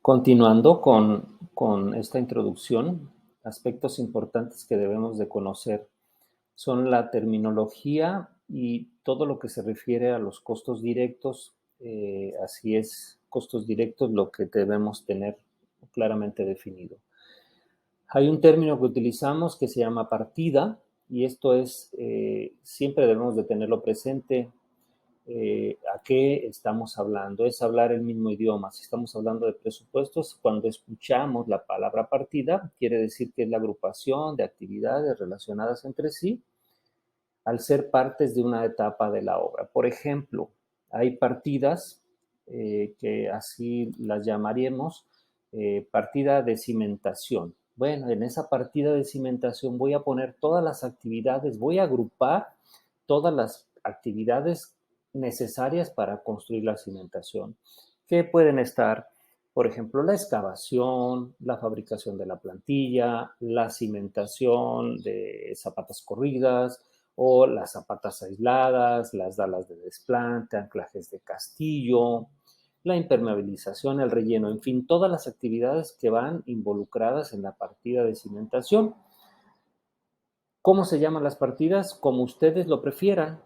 Continuando con esta introducción, aspectos importantes que debemos de conocer son la terminología y todo lo que se refiere a los costos directos. Así es, costos directos, lo que debemos tener claramente definido. Hay un término que utilizamos que se llama partida y esto es, siempre debemos de tenerlo presente. ¿A qué estamos hablando? Es hablar el mismo idioma. Si estamos hablando de presupuestos, cuando escuchamos la palabra partida, quiere decir que es la agrupación de actividades relacionadas entre sí al ser partes de una etapa de la obra. Por ejemplo, hay partidas que así las llamaríamos partida de cimentación. Bueno, en esa partida de cimentación voy a poner todas las actividades, voy a agrupar todas las actividades necesarias para construir la cimentación, que pueden estar, por ejemplo, la excavación, la fabricación de la plantilla, la cimentación de zapatas corridas, o las zapatas aisladas, las dalas de desplante, anclajes de castillo, la impermeabilización, el relleno, en fin, todas las actividades que van involucradas en la partida de cimentación. ¿Cómo se llaman las partidas? Como ustedes lo prefieran.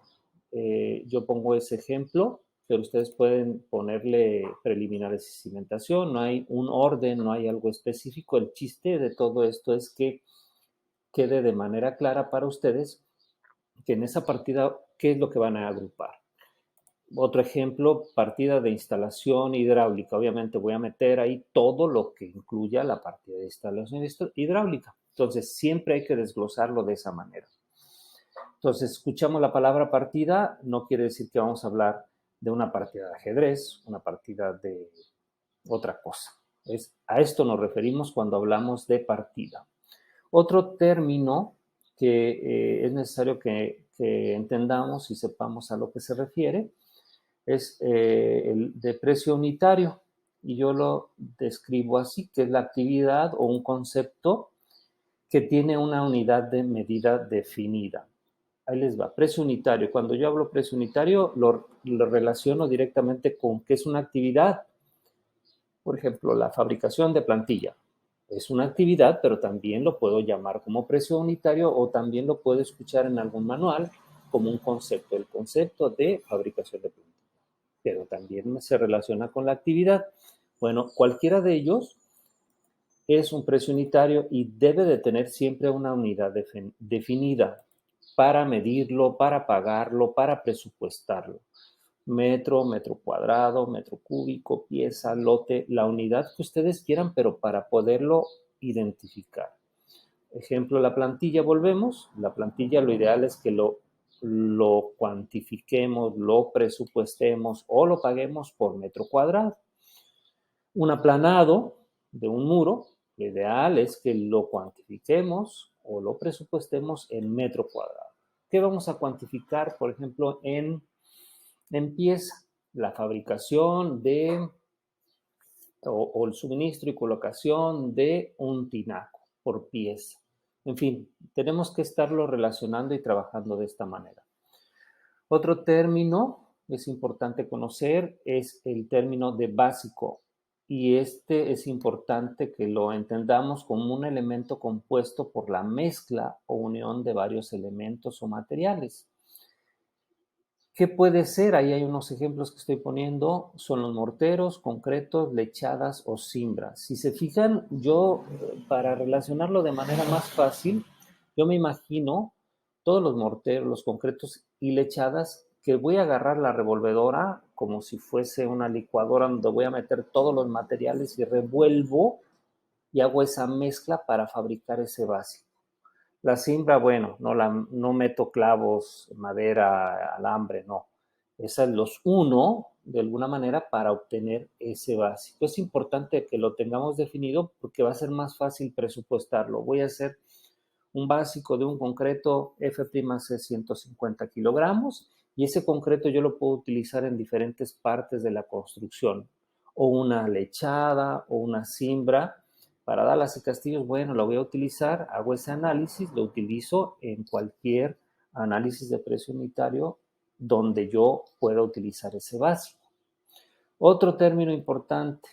Yo pongo ese ejemplo, pero ustedes pueden ponerle preliminares y cimentación. No hay un orden, no hay algo específico. El chiste de todo esto es que quede de manera clara para ustedes que en esa partida, ¿qué es lo que van a agrupar? Otro ejemplo, partida de instalación hidráulica. Obviamente voy a meter ahí todo lo que incluya la partida de instalación hidráulica. Entonces, siempre hay que desglosarlo de esa manera. Entonces, escuchamos la palabra partida, no quiere decir que vamos a hablar de una partida de ajedrez, una partida de otra cosa. A esto nos referimos cuando hablamos de partida. Otro término que es necesario que entendamos y sepamos a lo que se refiere es el de precio unitario. Y yo lo describo así, que es la actividad o un concepto que tiene una unidad de medida definida. Ahí les va, precio unitario. Cuando yo hablo precio unitario, lo relaciono directamente con qué es una actividad. Por ejemplo, la fabricación de plantilla. Es una actividad, pero también lo puedo llamar como precio unitario o también lo puedo escuchar en algún manual como un concepto, el concepto de fabricación de plantilla. Pero también se relaciona con la actividad. Bueno, cualquiera de ellos es un precio unitario y debe de tener siempre una unidad definida para medirlo, para pagarlo, para presupuestarlo. Metro, metro cuadrado, metro cúbico, pieza, lote, la unidad que ustedes quieran, pero para poderlo identificar. Ejemplo, la plantilla, volvemos. La plantilla lo ideal es que lo cuantifiquemos, lo presupuestemos o lo paguemos por metro cuadrado. Un aplanado de un muro, lo ideal es que lo cuantifiquemos o lo presupuestemos en metro cuadrado. ¿Qué vamos a cuantificar, por ejemplo, en pieza? La fabricación de o el suministro y colocación de un tinaco por pieza. En fin, tenemos que estarlo relacionando y trabajando de esta manera. Otro término es importante conocer es el término de básico y este es importante que lo entendamos como un elemento compuesto por la mezcla o unión de varios elementos o materiales. ¿Qué puede ser? Ahí hay unos ejemplos que estoy poniendo. Son los morteros, concretos, lechadas o cimbras. Si se fijan, yo para relacionarlo de manera más fácil, yo me imagino todos los morteros, los concretos y lechadas que voy a agarrar la revolvedora como si fuese una licuadora donde voy a meter todos los materiales y revuelvo y hago esa mezcla para fabricar ese básico. La cimbra, bueno, no meto clavos, madera, alambre, no. Esas los uno de alguna manera para obtener ese básico. Es importante que lo tengamos definido porque va a ser más fácil presupuestarlo. Voy a hacer un básico de un concreto F'C 150 kilogramos y ese concreto yo lo puedo utilizar en diferentes partes de la construcción. O una lechada o una cimbra para Dallas y Castillos, bueno, lo voy a utilizar, hago ese análisis, lo utilizo en cualquier análisis de precio unitario donde yo pueda utilizar ese básico. Otro término importante,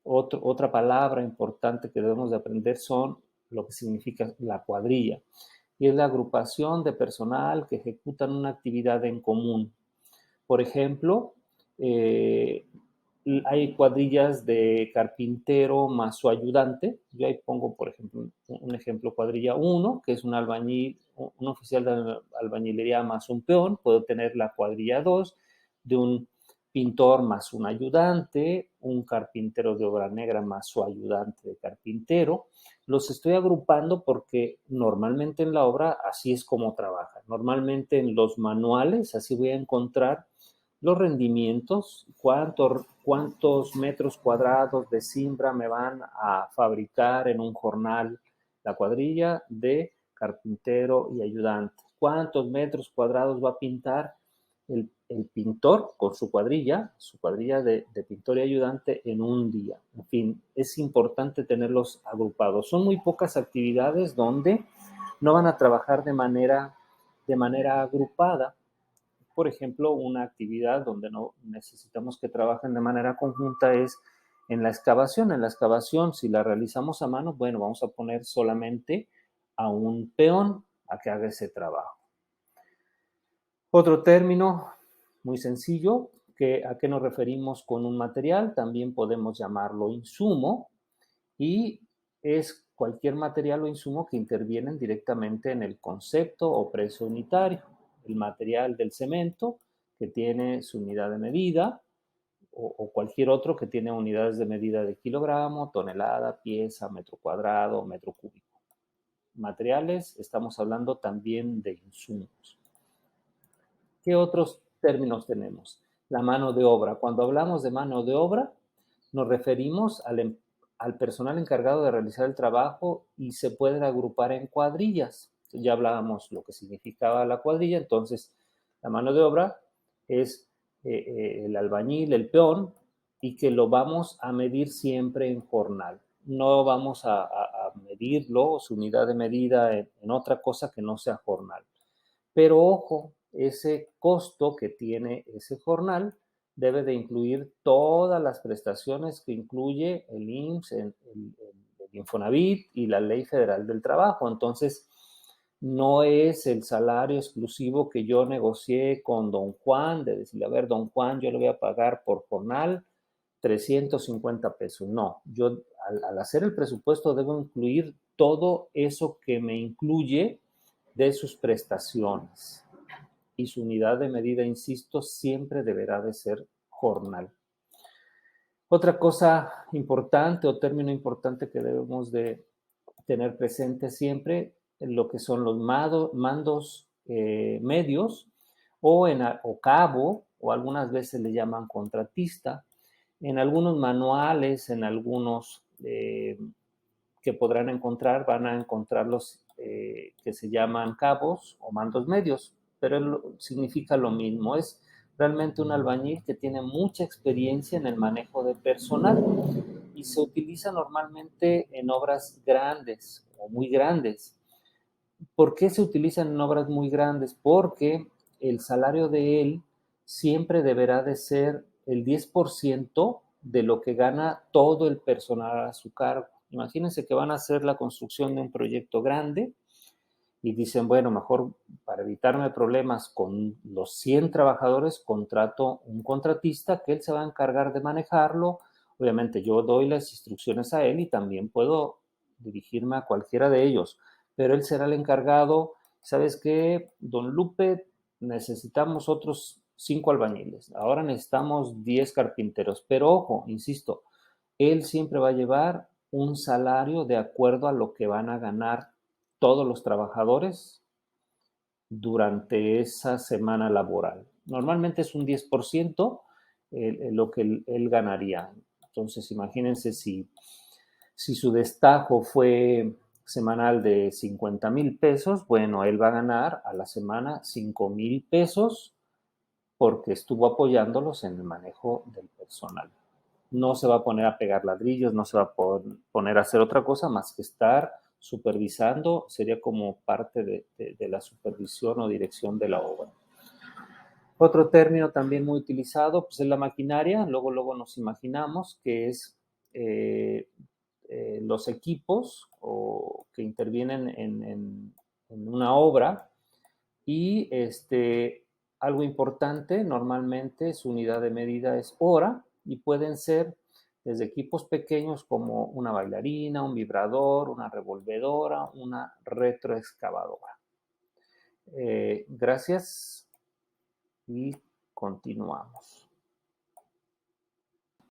Otra palabra importante que debemos de aprender son lo que significa la cuadrilla, y es la agrupación de personal que ejecutan una actividad en común. Por ejemplo, eh, hay cuadrillas de carpintero más su ayudante. Yo ahí pongo, por ejemplo, un ejemplo, cuadrilla 1, que es un albañil, un oficial de albañilería más un peón. Puedo tener la cuadrilla 2 de un pintor más un ayudante, un carpintero de obra negra más su ayudante de carpintero. Los estoy agrupando porque normalmente en la obra así es como trabajan. Normalmente en los manuales así voy a encontrar los rendimientos, cuántos metros cuadrados de cimbra me van a fabricar en un jornal la cuadrilla de carpintero y ayudante, cuántos metros cuadrados va a pintar el pintor con su cuadrilla de pintor y ayudante en un día. En fin, es importante tenerlos agrupados. Son muy pocas actividades donde no van a trabajar de manera agrupada. Por ejemplo, una actividad donde no necesitamos que trabajen de manera conjunta es en la excavación. En la excavación, si la realizamos a mano, bueno, vamos a poner solamente a un peón a que haga ese trabajo. Otro término muy sencillo, ¿a qué nos referimos con un material? También podemos llamarlo insumo, y es cualquier material o insumo que intervienen directamente en el concepto o precio unitario. El material del cemento, que tiene su unidad de medida, o cualquier otro que tiene unidades de medida de kilogramo, tonelada, pieza, metro cuadrado, metro cúbico. Materiales, estamos hablando también de insumos. ¿Qué otros términos tenemos? La mano de obra. Cuando hablamos de mano de obra, nos referimos al personal encargado de realizar el trabajo, y se pueden agrupar en cuadrillas. Ya hablábamos lo que significaba la cuadrilla. Entonces, la mano de obra es el albañil, el peón, y que lo vamos a medir siempre en jornal. No vamos a medirlo, su unidad de medida, en otra cosa que no sea jornal. Pero ojo, ese costo que tiene ese jornal debe de incluir todas las prestaciones que incluye el IMSS, el Infonavit y la Ley Federal del Trabajo. Entonces, no es el salario exclusivo que yo negocié con don Juan, de decirle, a ver, don Juan, yo le voy a pagar por jornal 350 pesos. No, yo al hacer el presupuesto debo incluir todo eso que me incluye de sus prestaciones. Y su unidad de medida, insisto, siempre deberá de ser jornal. Otra cosa importante o término importante que debemos de tener presente siempre, en lo que son los mandos medios, o cabo, o algunas veces le llaman contratista. En algunos manuales, en algunos que podrán encontrar, van a encontrar los que se llaman cabos o mandos medios, pero significa lo mismo. Es realmente un albañil que tiene mucha experiencia en el manejo de personal, y se utiliza normalmente en obras grandes o muy grandes. ¿Por qué se utilizan en obras muy grandes? Porque el salario de él siempre deberá de ser el 10% de lo que gana todo el personal a su cargo. Imagínense que van a hacer la construcción de un proyecto grande y dicen, bueno, mejor para evitarme problemas con los 100 trabajadores, contrato un contratista que él se va a encargar de manejarlo. Obviamente yo doy las instrucciones a él y también puedo dirigirme a cualquiera de ellos, pero él será el encargado. ¿Sabes qué, don Lupe? Necesitamos otros 5 albañiles. Ahora necesitamos 10 carpinteros. Pero ojo, insisto, él siempre va a llevar un salario de acuerdo a lo que van a ganar todos los trabajadores durante esa semana laboral. Normalmente es un 10% lo que él ganaría. Entonces, imagínense si su destajo fue semanal de 50,000 pesos, bueno, él va a ganar a la semana 5,000 pesos porque estuvo apoyándolos en el manejo del personal. No se va a poner a pegar ladrillos, no se va a poner a hacer otra cosa más que estar supervisando. Sería como parte de la supervisión o dirección de la obra. Otro término también muy utilizado, pues, es la maquinaria. Luego nos imaginamos que es los equipos que intervienen en una obra y algo importante, normalmente su unidad de medida es hora y pueden ser desde equipos pequeños como una bailarina, un vibrador, una revolvedora, una retroexcavadora. Gracias y continuamos.